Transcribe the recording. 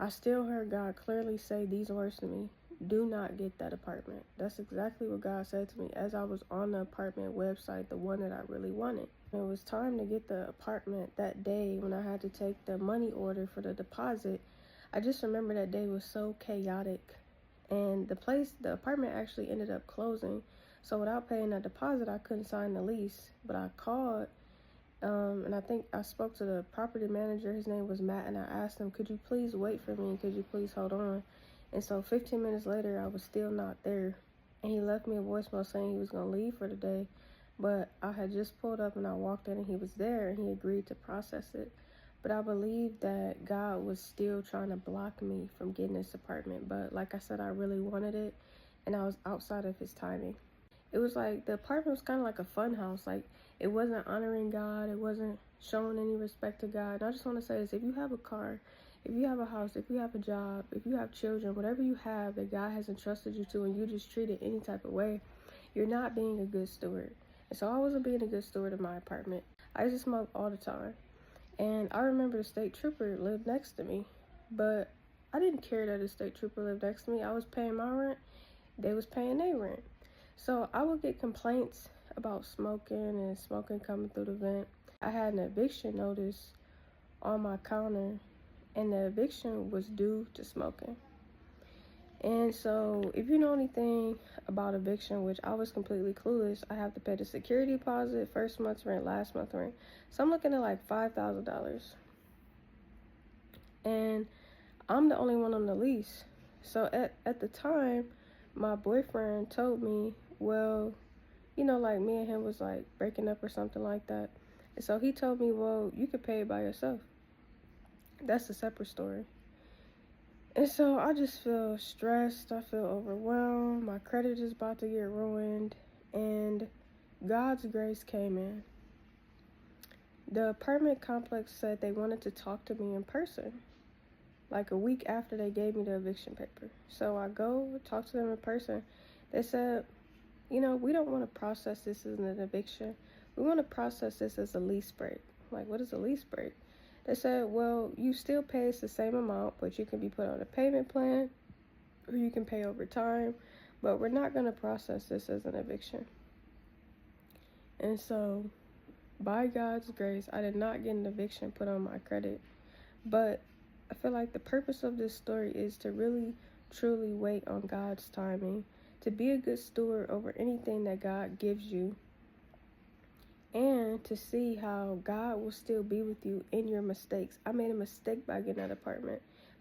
I still heard God clearly say these words to me: do not get that apartment. That's exactly what God said to me as I was on the apartment website, the one that I really wanted. It was time to get the apartment that day when I had to take the money order for the deposit. I just remember that day was so chaotic. And the apartment actually ended up closing. So without paying that deposit, I couldn't sign the lease. But I called, and I think I spoke to the property manager. His name was Matt, and I asked him, could you please wait for me? Could you please hold on? And so 15 minutes later, I was still not there. And he left me a voicemail saying he was going to leave for the day. But I had just pulled up and I walked in and he was there and he agreed to process it. But I believe that God was still trying to block me from getting this apartment. But like I said, I really wanted it and I was outside of his timing. It was like the apartment was kind of like a fun house. Like, it wasn't honoring God. It wasn't showing any respect to God. And I just want to say this: if you have a car, if you have a house, if you have a job, if you have children, whatever you have that God has entrusted you to, and you just treat it any type of way, you're not being a good steward. And so I wasn't being a good steward of my apartment. I used to smoke all the time. And I remember the state trooper lived next to me, but I didn't care that the state trooper lived next to me. I was paying my rent. They was paying their rent. So I would get complaints about smoking and smoking coming through the vent. I had an eviction notice on my counter, and the eviction was due to smoking. And so if you know anything about eviction, which I was completely clueless, I have to pay the security deposit, first month's rent, last month's rent. So I'm looking at like $5,000. And I'm the only one on the lease. So at the time, my boyfriend told me, well, like me and him was like breaking up or something like that. And so he told me, well, you could pay it by yourself. That's a separate story. And so I just feel stressed. I feel overwhelmed. My credit is about to get ruined. And God's grace came in. The apartment complex said they wanted to talk to me in person, like a week after they gave me the eviction paper. So I go talk to them in person. They said, we don't want to process this as an eviction. We want to process this as a lease break. Like, what is a lease break? They said, well, you still pay us the same amount, but you can be put on a payment plan or you can pay over time, but we're not going to process this as an eviction. And so, by God's grace, I did not get an eviction put on my credit. But I feel like the purpose of this story is to really, truly wait on God's timing, to be a good steward over anything that God gives you, and to see how God will still be with you in your mistakes. I made a mistake by getting that apartment.